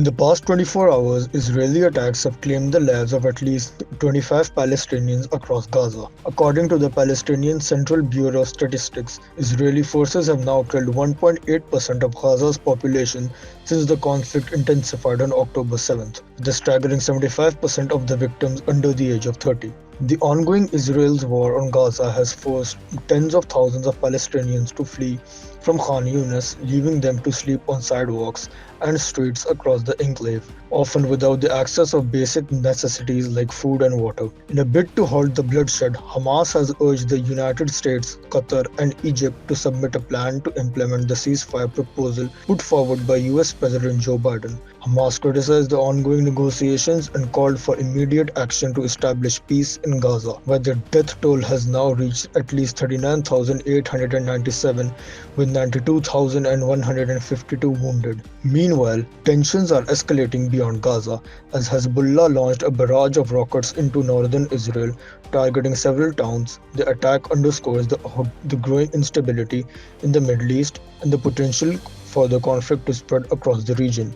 In the past 24 hours, Israeli attacks have claimed the lives of at least 25 Palestinians across Gaza. According to the Palestinian Central Bureau of Statistics, Israeli forces have now killed 1.8% of Gaza's population since the conflict intensified on October 7th, with a staggering 75% of the victims under the age of 30. The ongoing Israel's war on Gaza has forced tens of thousands of Palestinians to flee from Khan Yunis, leaving them to sleep on sidewalks and streets across the enclave, often without the access of basic necessities like food and water. In a bid to halt the bloodshed, Hamas has urged the United States, Qatar, and Egypt to submit a plan to implement the ceasefire proposal put forward by US President Joe Biden. Hamas criticized the ongoing negotiations and called for immediate action to establish peace in Gaza, where the death toll has now reached at least 39,897, with 92,152 wounded. Meanwhile, tensions are escalating beyond Gaza as Hezbollah launched a barrage of rockets into northern Israel, targeting several towns. The attack underscores the growing instability in the Middle East and the potential for the conflict to spread across the region.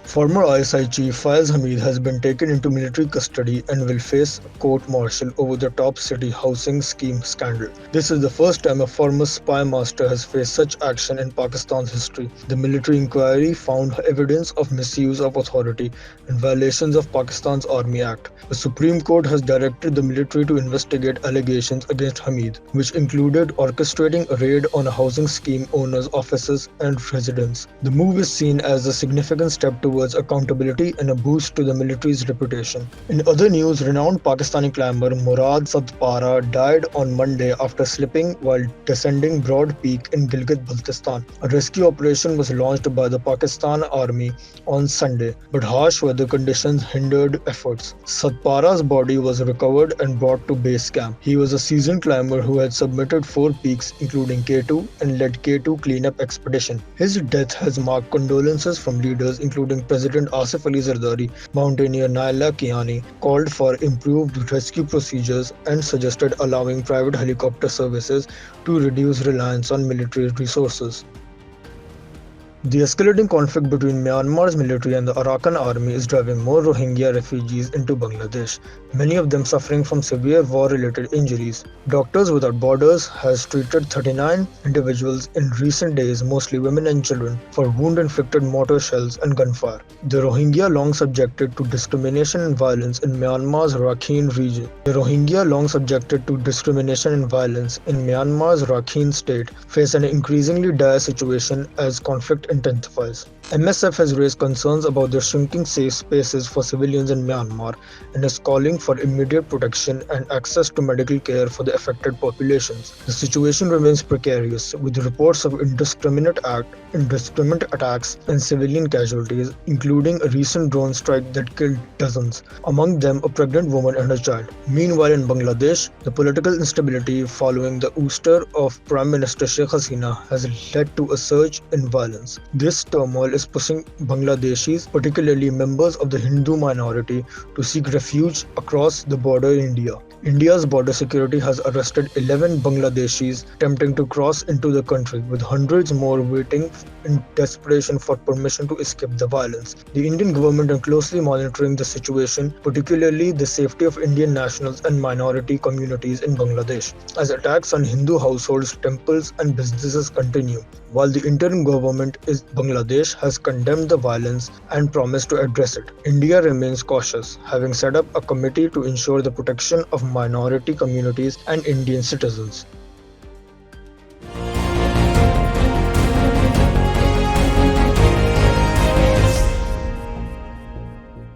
Former ISI chief Faiz Hameed has been taken into military custody and will face a court-martial over the top city housing scheme scandal. This is the first time a former spy master has faced such action in Pakistan's history. The military inquiry found evidence of misuse of authority and violations of Pakistan's Army Act. The Supreme Court has directed the military to investigate allegations against Hameed, which included orchestrating a raid on a housing scheme owner's offices and residence. The move is seen as a significant step towards accountability and a boost to the military's reputation. In other news, renowned Pakistani climber Murad Sadpara died on Monday after slipping while descending Broad Peak in Gilgit-Baltistan. A rescue operation was launched by the Pakistan Army on Sunday, but harsh weather conditions hindered efforts. Sadpara's body was recovered and brought to base camp. He was a seasoned climber who had submitted 4 peaks including K2 and led K2 cleanup expedition. His death has marked condolences from leaders including President Asif Ali Zardari. Mountaineer Naila Kiani called for improved rescue procedures and suggested allowing private helicopter services to reduce reliance on military resources. The escalating conflict between Myanmar's military and the Arakan army is driving more Rohingya refugees into Bangladesh, many of them suffering from severe war-related injuries. Doctors Without Borders has treated 39 individuals in recent days, mostly women and children, for wound-inflicted mortar shells and gunfire. The Rohingya, long subjected to discrimination and violence in Myanmar's Rakhine region. State face an increasingly dire situation as conflict intensifies. MSF has raised concerns about the shrinking safe spaces for civilians in Myanmar and is calling for immediate protection and access to medical care for the affected populations. The situation remains precarious, with reports of indiscriminate attacks and civilian casualties, including a recent drone strike that killed dozens, among them a pregnant woman and a child. Meanwhile, in Bangladesh, the political instability following the ouster of Prime Minister Sheikh Hasina has led to a surge in violence. This turmoil is pushing Bangladeshis, particularly members of the Hindu minority, to seek refuge across the border in India. India's border security has arrested 11 Bangladeshis attempting to cross into the country, with hundreds more waiting in desperation for permission to escape the violence. The Indian government is closely monitoring the situation, particularly the safety of Indian nationals and minority communities in Bangladesh, as attacks on Hindu households, temples and businesses continue. While the interim government in Bangladesh has condemned the violence and promised to address it, India remains cautious, having set up a committee to ensure the protection of minority communities and Indian citizens.